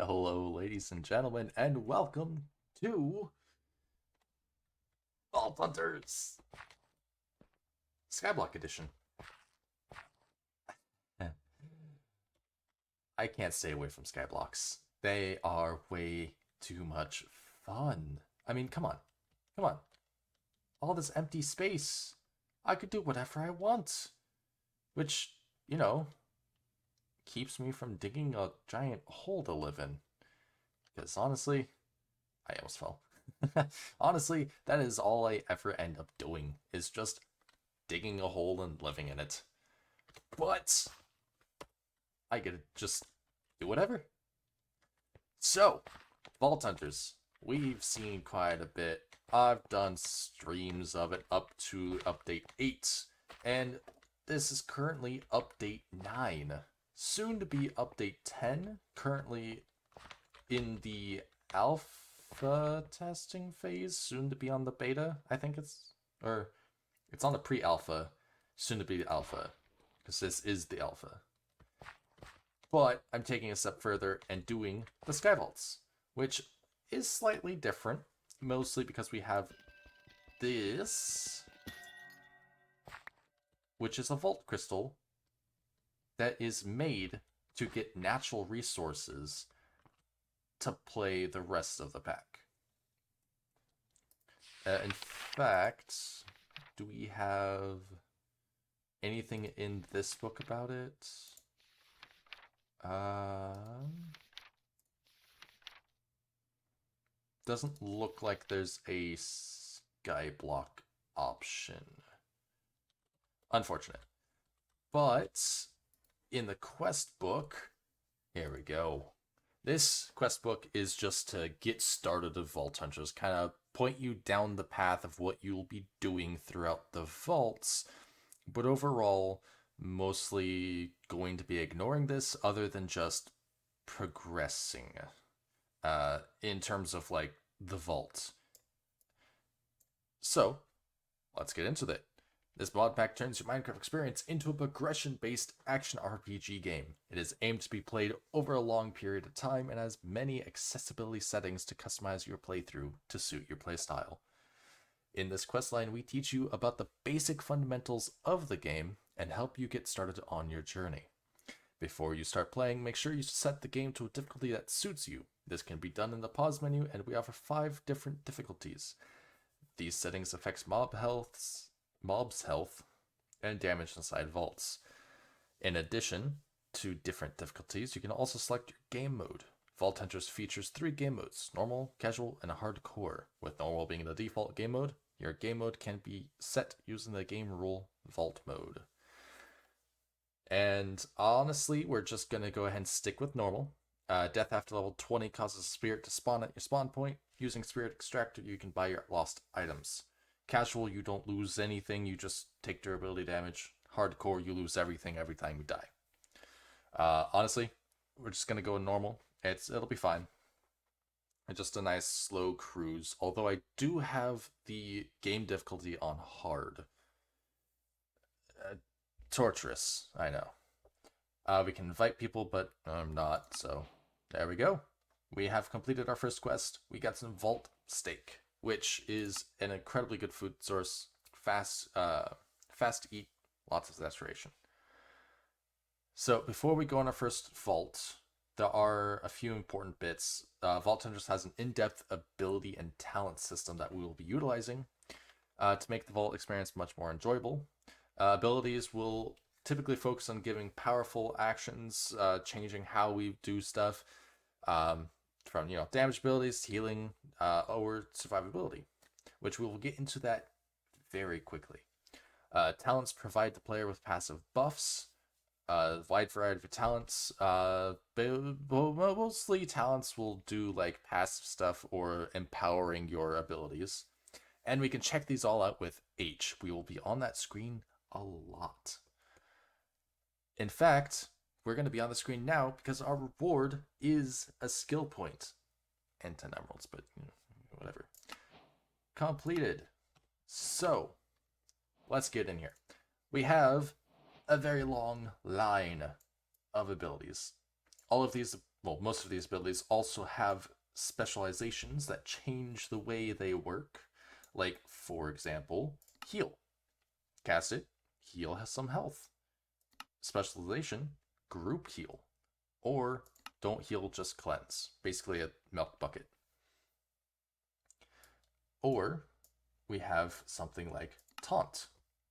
Hello, ladies and gentlemen, and welcome to Vault Hunters Skyblock Edition. I can't stay away from Skyblocks. They are way too much fun. I mean, come on. Come on. All this empty space. I could do whatever I want. Which, you know, keeps me from digging a giant hole to live in. Because honestly, I almost fell. Honestly, that is all I ever end up doing, is just digging a hole and living in it. But I get to just do whatever. So, Vault Hunters, we've seen quite a bit. I've done streams of it up to update 8, and this is currently update 9. Soon to be update 10, currently in the alpha testing phase, soon to be on the beta, I think or it's on the pre-alpha, soon to be the alpha, because this is the alpha. But I'm taking a step further and doing the Sky Vaults, which is slightly different, mostly because we have this, which is a vault crystal that is made to get natural resources to play the rest of the pack. In fact, do we have anything in this book about it? Doesn't look like there's a skyblock option. Unfortunate. But in the quest book, here we go. This quest book is just to get started with Vault Hunters, kind of point you down the path of what you'll be doing throughout the vaults, but overall, mostly going to be ignoring this other than just progressing in terms of like the vault. So, let's get into it. This mod pack turns your Minecraft experience into a progression-based action RPG game. It is aimed to be played over a long period of time and has many accessibility settings to customize your playthrough to suit your playstyle. In this questline, we teach you about the basic fundamentals of the game and help you get started on your journey. Before you start playing, make sure you set the game to a difficulty that suits you. This can be done in the pause menu, and we offer 5 different difficulties. These settings affect mob's health and damage inside vaults. In addition to different difficulties, you can also select your game mode. Vault Hunters features 3 game modes: normal, casual, and hardcore. With normal being the default game mode, your game mode can be set using the game rule vault mode. And honestly, we're just going to go ahead and stick with normal. Death after level 20 causes a spirit to spawn at your spawn point. Using Spirit Extractor, you can buy your lost items. Casual, you don't lose anything, you just take durability damage. Hardcore, you lose everything every time you die. Honestly, we're just going to go normal. It'll be fine. It's just a nice slow cruise, although I do have the game difficulty on hard. Torturous, I know. We can invite people, but I'm not, so there we go. We have completed our first quest. We got some vault steak, which is an incredibly good food source. Fast to eat, lots of saturation. So before we go on our first vault, there are a few important bits. Vault Hunters has an in-depth ability and talent system that we will be utilizing to make the vault experience much more enjoyable. Abilities will typically focus on giving powerful actions, changing how we do stuff, from damage abilities, healing, or survivability, which we will get into that very quickly. Talents provide the player with passive buffs, wide variety of talents. Mostly talents will do like passive stuff or empowering your abilities. And we can check these all out with H. We will be on that screen a lot. In fact, we're going to be on the screen now because our reward is a skill point. And 10 emeralds, but whatever. Completed. So, let's get in here. We have a very long line of abilities. All of these well, most of these abilities also have specializations that change the way they work. Like, for example, heal. Cast it, heal has some health. Specialization, group heal. Or don't heal, just cleanse. Basically a milk bucket. Or we have something like taunt.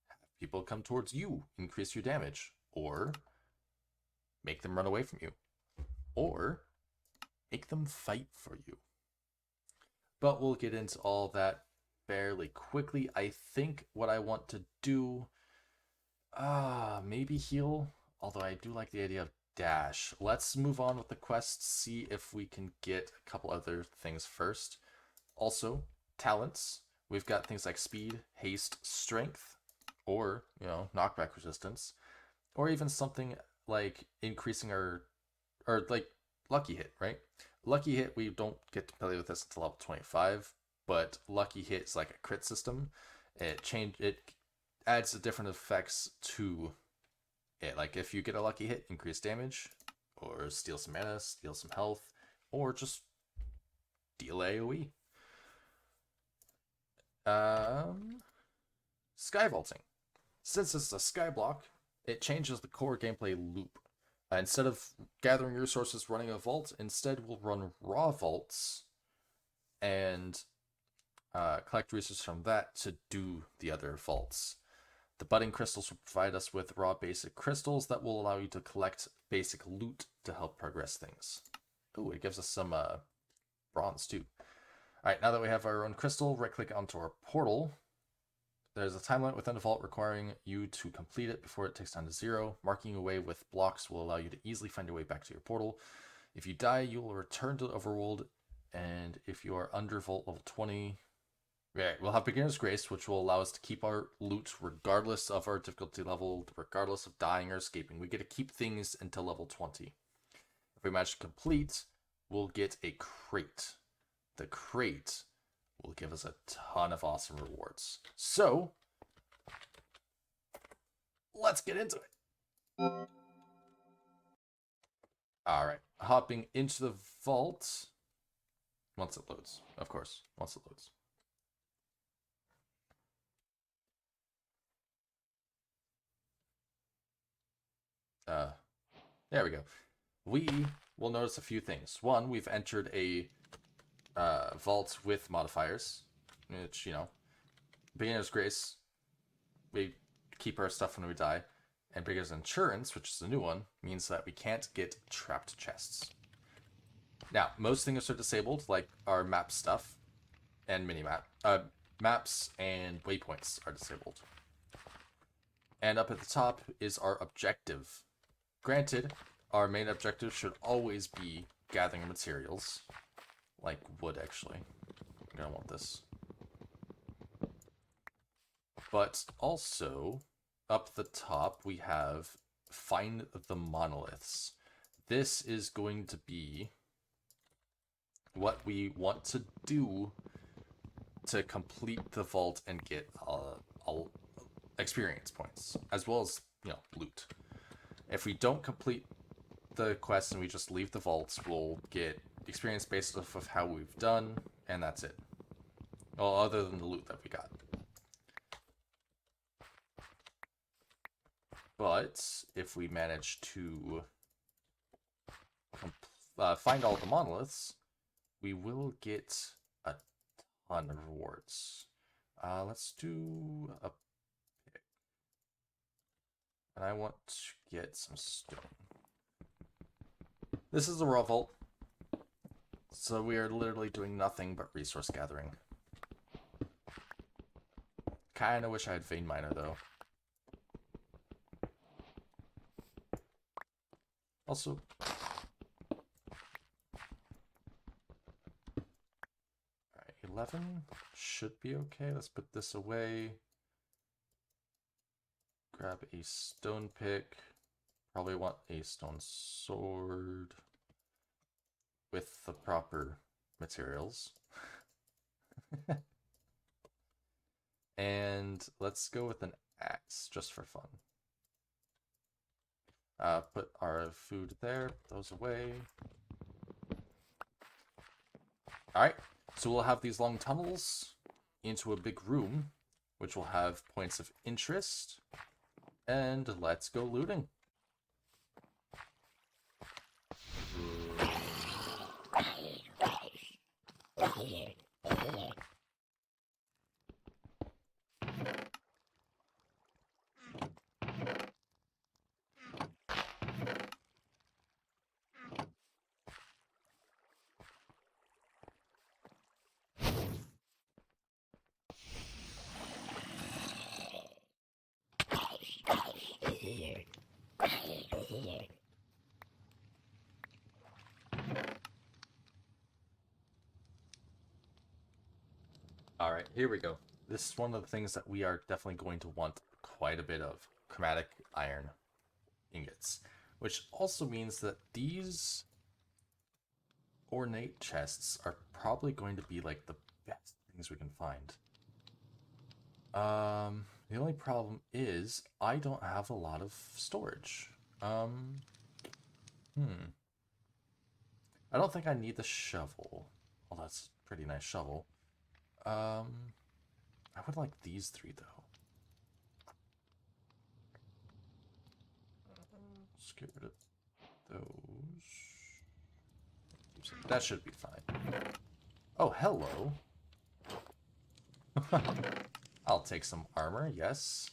Have people come towards you, increase your damage. Or make them run away from you. Or make them fight for you. But we'll get into all that fairly quickly. I think what I want to do, maybe heal, although I do like the idea of dash. Let's move on with the quest, see if we can get a couple other things first. Also, talents. We've got things like speed, haste, strength, or, knockback resistance, or even something like increasing or like lucky hit, right? Lucky hit, we don't get to play with this until level 25, but lucky hit is like a crit system. It adds different effects to it. Like if you get a lucky hit, increase damage, or steal some mana, steal some health, or just deal AoE. Sky vaulting. Since it's a sky block, it changes the core gameplay loop. Instead of gathering resources running a vault, instead we'll run raw vaults and collect resources from that to do the other vaults. The budding crystals will provide us with raw basic crystals that will allow you to collect basic loot to help progress things. Ooh, it gives us some bronze too. Alright, now that we have our own crystal, right click onto our portal. There's a time limit within the vault requiring you to complete it before it takes down to 0. Marking your way with blocks will allow you to easily find your way back to your portal. If you die, you will return to the overworld, and if you are under vault level 20, we'll have Beginner's Grace, which will allow us to keep our loot regardless of our difficulty level, regardless of dying or escaping. We get to keep things until level 20. If we manage to complete, we'll get a crate. The crate will give us a ton of awesome rewards. So, let's get into it. Alright, hopping into the vault. Once it loads, of course. Once it loads. There we go. We will notice a few things. One, we've entered a vault with modifiers, which, Beginner's Grace, we keep our stuff when we die, and Beginner's Insurance, which is a new one, means that we can't get trapped chests. Now, most things are disabled, like our map stuff and minimap. Maps and waypoints are disabled. And up at the top is our objective. Granted, our main objective should always be gathering materials. Like wood, actually. I'm gonna want this. But also, up the top, we have find the monoliths. This is going to be what we want to do to complete the vault and get experience points, as well as, loot. If we don't complete the quest and we just leave the vaults, we'll get experience based off of how we've done, and that's it. Well, other than the loot that we got. But if we manage to find all the monoliths, we will get a ton of rewards. Let's do a pick. And I want to get some stone. This is a raw vault, so we are literally doing nothing but resource gathering. Kinda wish I had Vein Miner, though. Also, alright, 11 should be okay. Let's put this away. Grab a stone pick. Probably want a stone sword with the proper materials. And let's go with an axe just for fun. Put our food there, put those away. Alright, so we'll have these long tunnels into a big room, which will have points of interest. And let's go looting. Alright, here we go. This is one of the things that we are definitely going to want quite a bit of. Chromatic iron ingots. Which also means that these ornate chests are probably going to be like the best things we can find. The only problem is I don't have a lot of storage. I don't think I need the shovel. Well, that's a pretty nice shovel. I would like these three, though. Let's get rid of those. That should be fine. Oh, hello. I'll take some armor, yes.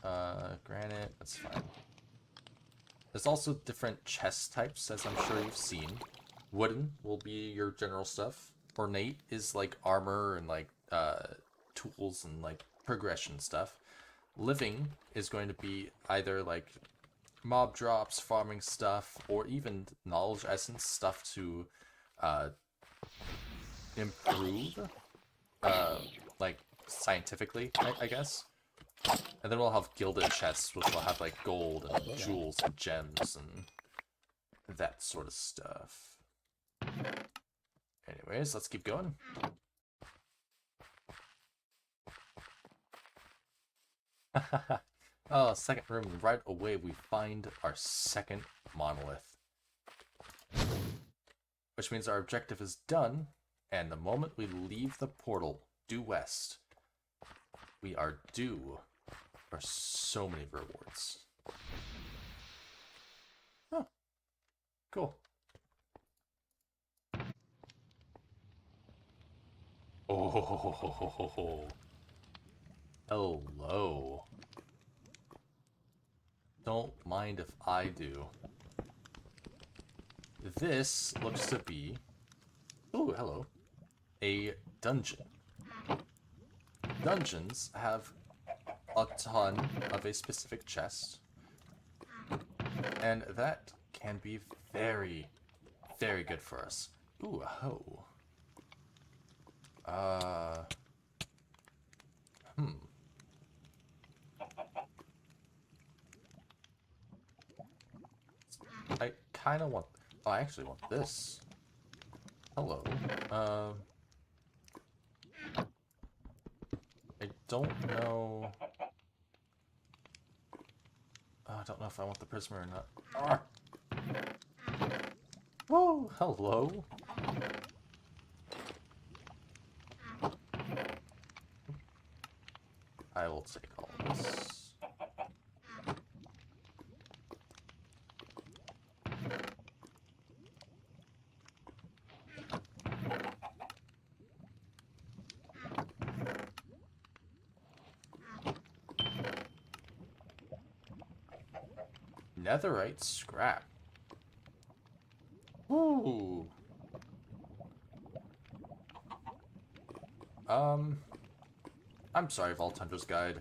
Granite, that's fine. There's also different chest types, as I'm sure you've seen. Wooden will be your general stuff. Ornate is like armor and like tools and like progression stuff. Living is going to be either like mob drops, farming stuff, or even knowledge essence stuff to improve like scientifically, I guess. And then we'll have gilded chests, which will have like gold and jewels and gems and that sort of stuff. Anyways, let's keep going. Oh, second room. Right away, we find our second monolith. Which means our objective is done, and the moment we leave the portal due west, we are due for so many rewards. Oh, cool. Oh, hello. Don't mind if I do. This looks to be... Oh, hello. A dungeon. Dungeons have a ton of a specific chest. And that can be very, very good for us. Ooh, a hoe. I kind of want... Oh, I actually want this. Hello. I don't know... I don't know if I want the prism or not. Ah! Whoa, hello. I will take all this. Netherite scrap. Ooh. I'm sorry, Vault Hunter's Guide.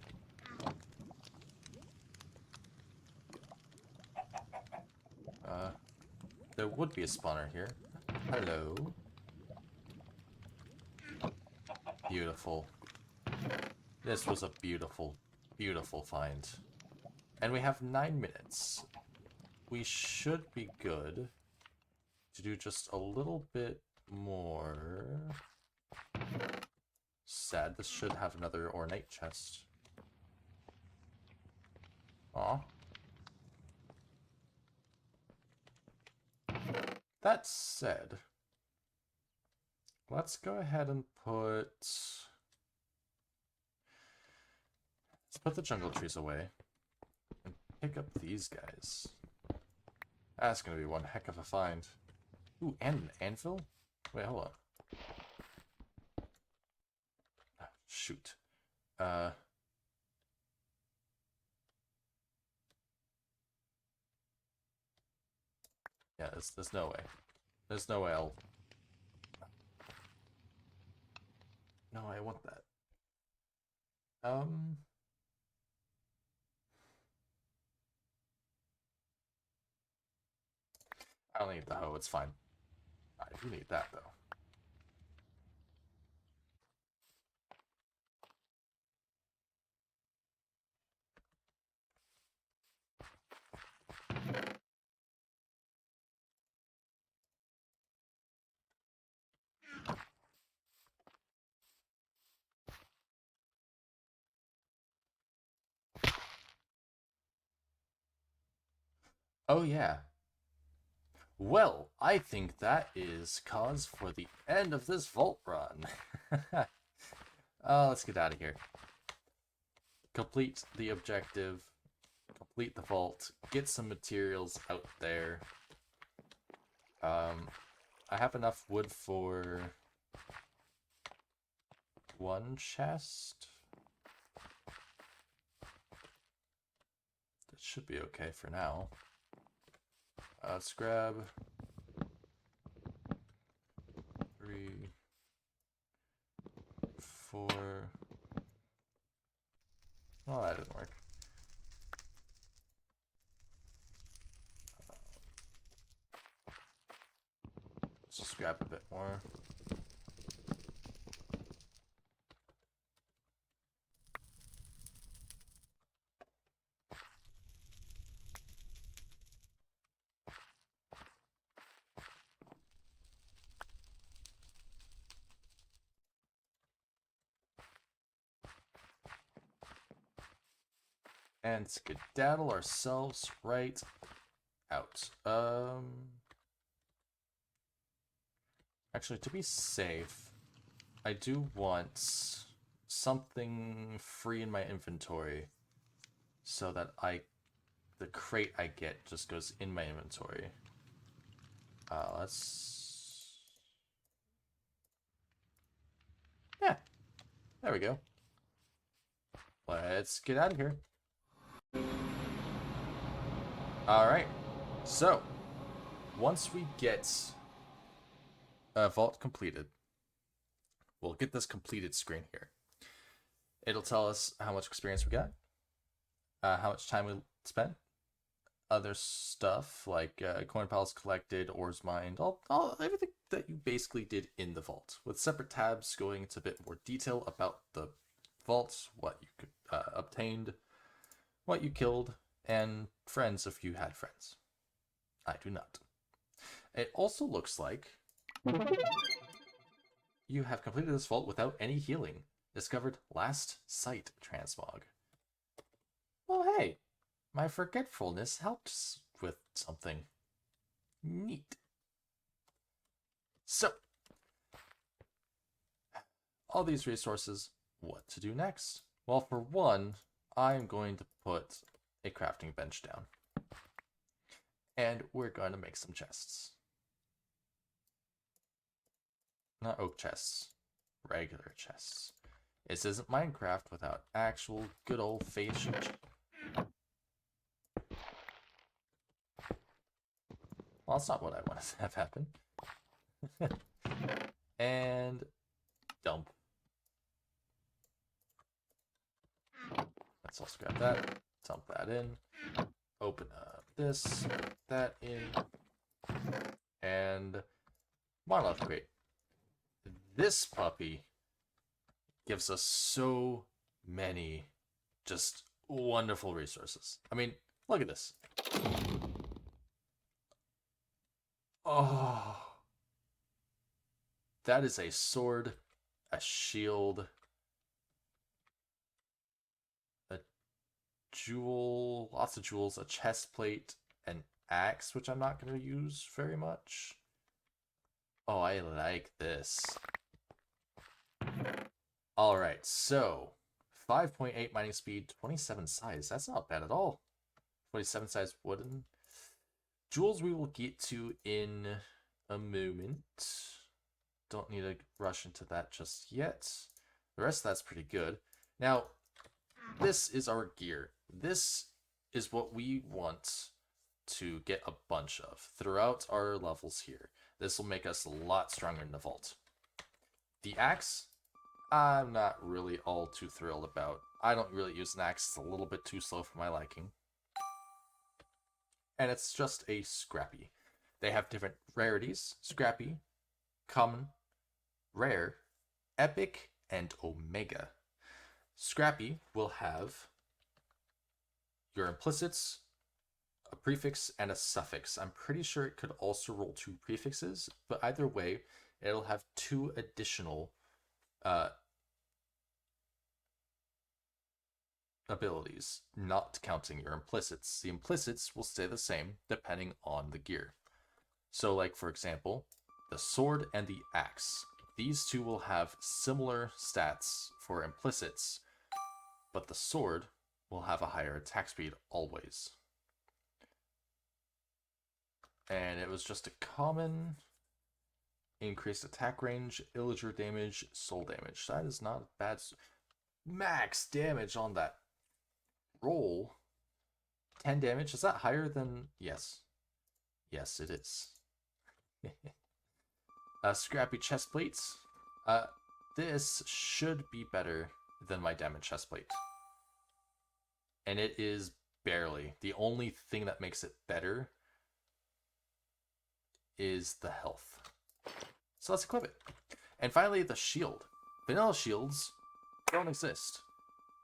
There would be a spawner here. Hello. Beautiful. This was a beautiful, beautiful find. And we have 9 minutes. We should be good to do just a little bit more. Sad, this should have another ornate chest. Aw. That said, let's go ahead and let's put the jungle trees away and pick up these guys. That's gonna be one heck of a find. Ooh, and an anvil? Wait, hold on. Shoot. Yeah, there's no way. There's no way I'll... No, I want that. I don't need the hoe, it's fine. I do need that, though. Oh, yeah. Well, I think that is cause for the end of this vault run. Let's get out of here. Complete the objective. Complete the vault. Get some materials out there. I have enough wood for one chest. That should be okay for now. Let's grab 3, 4. Oh, that didn't work. Let's just grab a bit more. And skedaddle ourselves right out. Actually, to be safe, I do want something free in my inventory so that the crate I get just goes in my inventory. Yeah, there we go. Let's get out of here. Alright, so once we get a vault completed, we'll get this completed screen here. It'll tell us how much experience we got, how much time we spent, other stuff like coin piles collected, ores mined, all everything that you basically did in the vault, with separate tabs going into a bit more detail about the vault, what you could obtained, what you killed, and friends if you had friends. I do not. It also looks like you have completed this vault without any healing. Discovered last sight transmog. Well, hey, my forgetfulness helps with something. Neat. So, all these resources, what to do next? Well, for one, I'm going to put a crafting bench down. And we're going to make some chests. Not oak chests, regular chests. This isn't Minecraft without actual good old-fashioned... Well, that's not what I want to have happen. And dump. Let's also grab that, dump that in, open up this, put that in, and monolith crate. This puppy gives us so many just wonderful resources. I mean, look at this. Oh, that is a sword, a shield, a jewel, lots of jewels, a chest plate, an axe, which I'm not going to use very much. Oh, I like this. Alright, so 5.8 mining speed, 27 size. That's not bad at all. 27 size wooden. Jewels we will get to in a moment. Don't need to rush into that just yet. The rest of that's pretty good. Now, this is our gear. This is what we want to get a bunch of throughout our levels here. This will make us a lot stronger in the vault. The axe, I'm not really all too thrilled about. I don't really use an axe. It's a little bit too slow for my liking. And it's just a scrappy. They have different rarities: scrappy, common, rare, epic, and omega. Scrappy will have your implicits, a prefix, and a suffix. I'm pretty sure it could also roll 2 prefixes, but either way, it'll have 2 additional abilities, not counting your implicits. The implicits will stay the same depending on the gear. So, like, for example, the sword and the axe. These two will have similar stats for implicits, but the sword will have a higher attack speed always. And it was just a common increased attack range, illager damage, soul damage. That is not bad. Max damage on that roll. 10 damage. Is that higher than... Yes. Yes, it is. Scrappy chest plates. This should be better than my damage chest plate. And it is barely. The only thing that makes it better is the health. So let's equip it. And finally, the shield. Vanilla shields don't exist.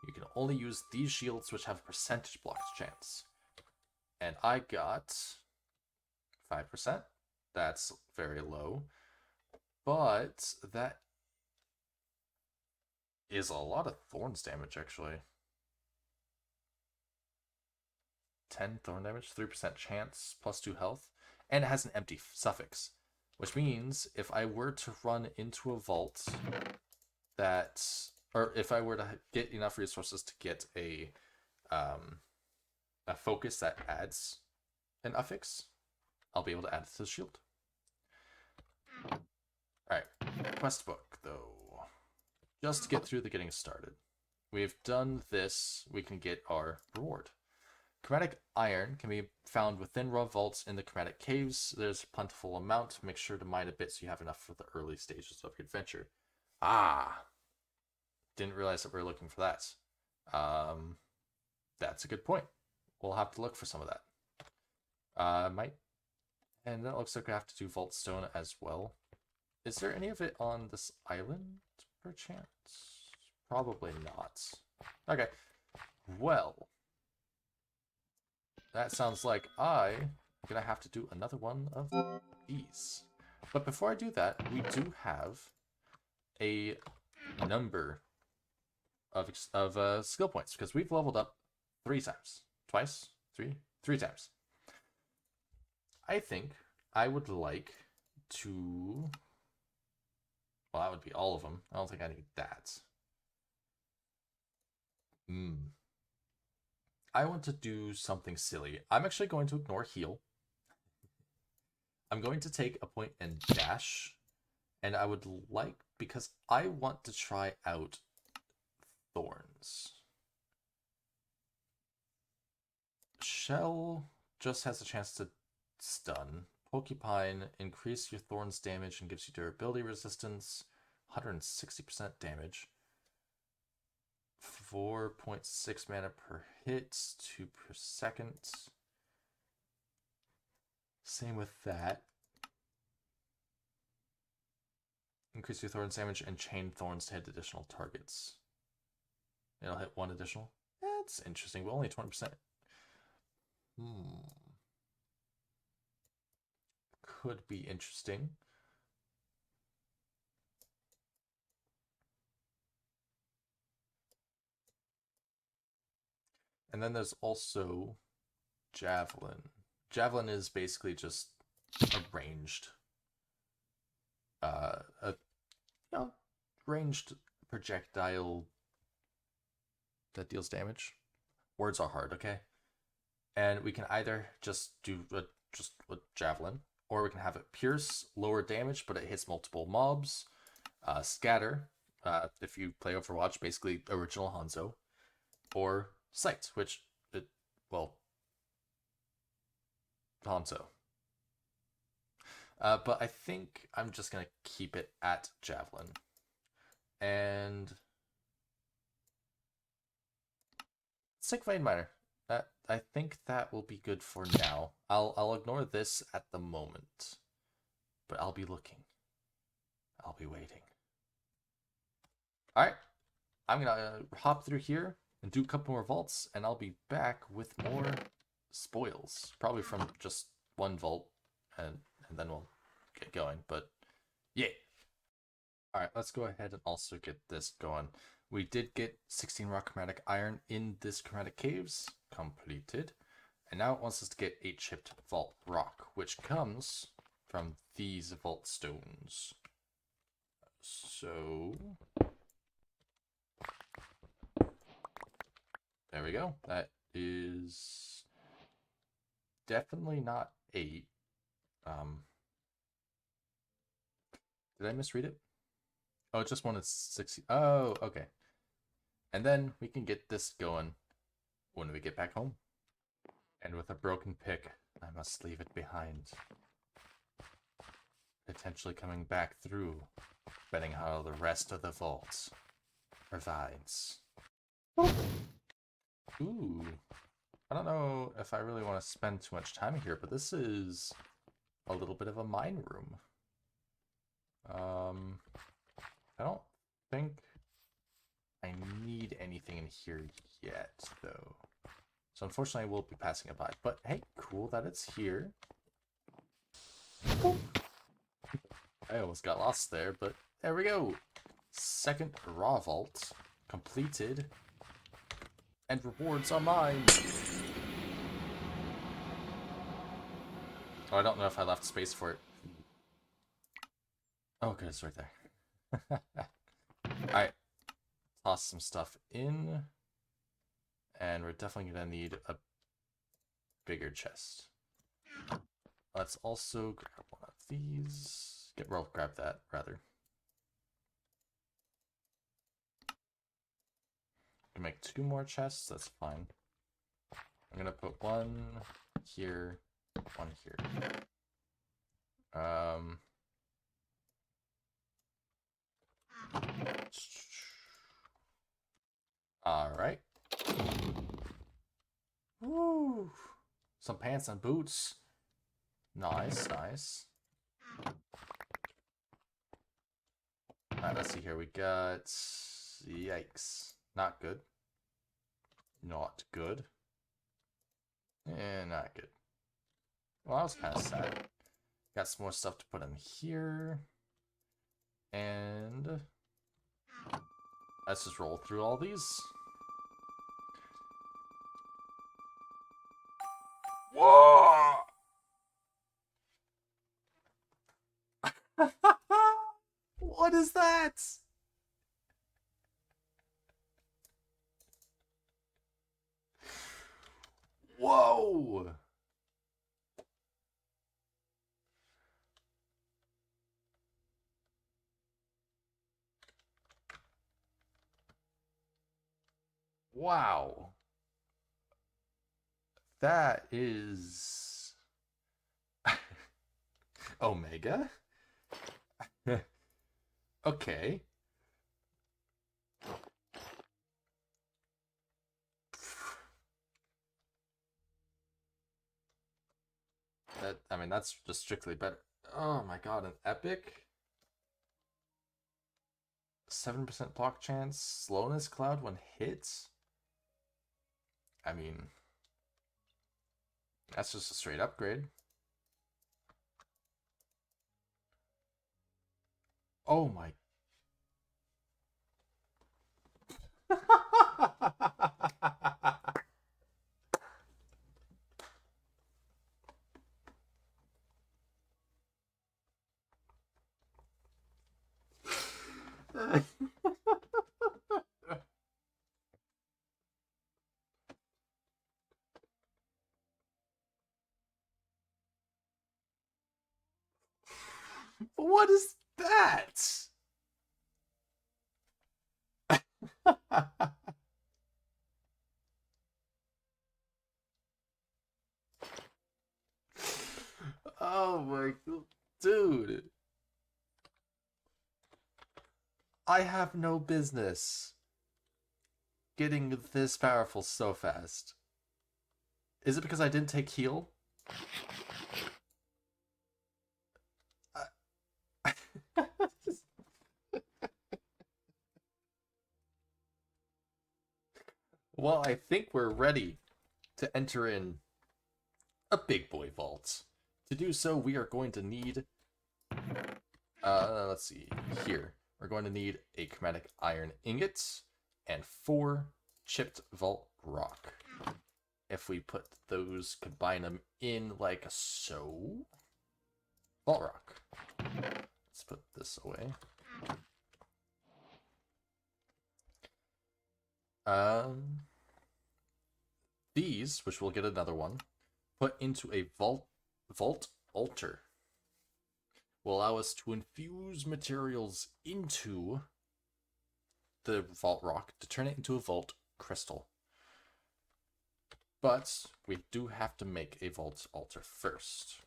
You can only use these shields which have a percentage blocks chance. And I got 5%. That's very low. But that is a lot of thorns damage, actually. 10 thorn damage, 3% chance, plus 2 health. And it has an empty suffix. Which means if I were to run into a vault that... Or if I were to get enough resources to get a focus that adds an affix, I'll be able to add it to the shield. Alright, quest book, though. Just to get through the getting started. We've done this, we can get our reward. Chromatic iron can be found within raw vaults in the chromatic caves. There's a plentiful amount. Make sure to mine a bit so you have enough for the early stages of your adventure. Ah! Didn't realize that we were looking for that. That's a good point. We'll have to look for some of that. Might. And that looks like we have to do vault stone as well. Is there any of it on this island, perchance? Probably not. Okay. Well, that sounds like I'm gonna have to do another one of these. But before I do that, we do have a number of skill points, because we've leveled up 3 times. Twice? 3 times. I think I would like to... Well, that would be all of them. I don't think I need that. I want to do something silly. I'm actually going to ignore heal. I'm going to take a point and dash. And I would like... Because I want to try out thorns. Shell just has a chance to stun. Porcupine, increase your thorns damage and gives you durability resistance. 160% damage. 4.6 mana per hit, 2 per second. Same with that. Increase your thorns damage and chain thorns to hit additional targets. It'll hit 1 additional. That's interesting, but only 20%. Could be interesting. And then there's also Javelin. Javelin is basically just a ranged, ranged projectile that deals damage. Words are hard, okay? And we can either just do just a javelin, or we can have it pierce, lower damage, but it hits multiple mobs. Scatter, if you play Overwatch, basically original Hanzo, or sight, which Hanzo. But I think I'm just gonna keep it at javelin, and let's take Vein Miner. I think that will be good for now. I'll ignore this at the moment, but I'll be looking. I'll be waiting. All right, I'm gonna hop through here and do a couple more vaults, and I'll be back with more spoils, probably from just one vault, and then we'll get going. But yeah. All right, let's go ahead and also get this going. We did get 16 raw chromatic iron in this chromatic caves, completed. And now it wants us to get a chipped vault rock, which comes from these vault stones. So there we go. That is definitely not 8. Did I misread it? Oh, it just wanted 60. Oh, okay. And then we can get this going when we get back home. And with a broken pick, I must leave it behind. Potentially coming back through, depending how the rest of the vault provides. Ooh. I don't know if I really want to spend too much time here, but this is a little bit of a mine room. I don't think I need anything in here yet, though. So unfortunately, I will be passing it by. But hey, cool that it's here. I almost got lost there, but there we go. Second raw vault completed. And rewards are mine. Oh, I don't know if I left space for it. Oh, good, it's right there. Alright. Toss some stuff in. And we're definitely going to need a bigger chest. Let's also grab one of these. Grab that, rather. Can make 2 more chests, that's fine. I'm going to put 1 here, 1 here. Alright. Woo! Some pants and boots. Nice, nice. Alright, let's see here. We got... Yikes. Not good. Not good. Not good. Well, that was kind of sad. Got some more stuff to put in here. And... let's just roll through all these. Whoa! What is that? Whoa! Wow. That is... Omega? Okay. I mean, that's just strictly better. Oh my god, an epic? 7% block chance, slowness cloud when hit? I mean, that's just a straight upgrade. Oh my. What is that? Oh my dude. I have no business getting this powerful so fast. Is it because I didn't take heal? Well, I think we're ready to enter in a big boy vault. To do so, we are going to need, let's see, here. We're going to need a chromatic iron ingot and 4 chipped vault rock. If we put those, combine them in like so. Vault rock. Let's put this away. These, which we'll get another one, put into a vault altar, will allow us to infuse materials into the vault rock to turn it into a vault crystal. But we do have to make a vault altar first.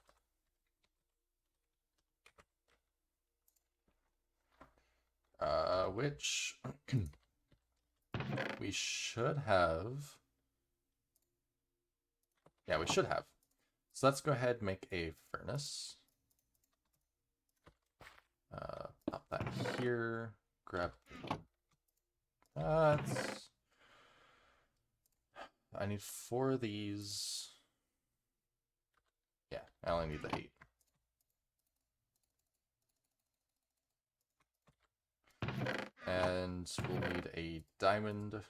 Which we should have. Yeah, we should have. So let's go ahead and make a furnace. Pop that here. Grab that. I need 4 of these. Yeah, I only need the 8. And we'll need a diamond,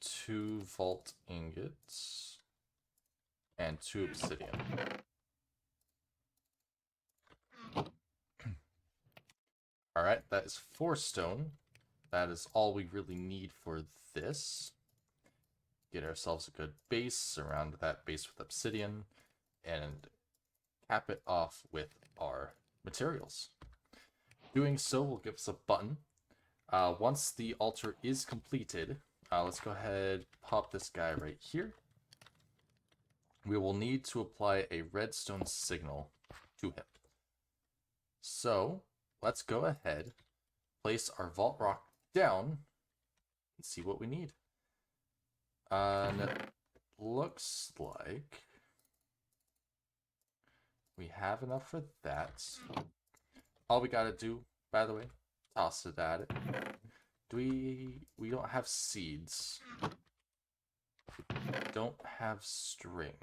2 vault ingots, and 2 obsidian. Alright, that is 4 stone. That is all we really need for this. Get ourselves a good base, surround that base with obsidian, and cap it off with our materials. Doing so will give us a button. Once the altar is completed, let's go ahead, pop this guy right here. We will need to apply a redstone signal to him. So let's go ahead, place our vault rock down, and see what we need. And it looks like we have enough for that. All we gotta do, by the way, toss it at it. We don't have seeds. We don't have string.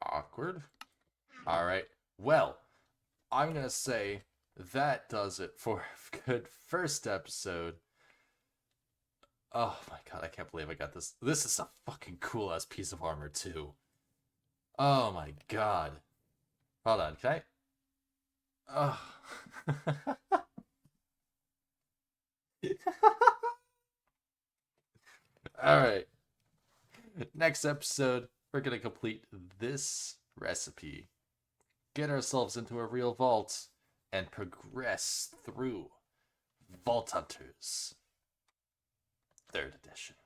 Awkward. Alright, well, I'm gonna say that does it for a good first episode. Oh my god, I can't believe I got this. This is a fucking cool ass piece of armor too. Oh my god. Hold on, can I? Oh. Alright. Next episode, we're gonna complete this recipe, get ourselves into a real vault, and progress through Vault Hunters 3rd edition.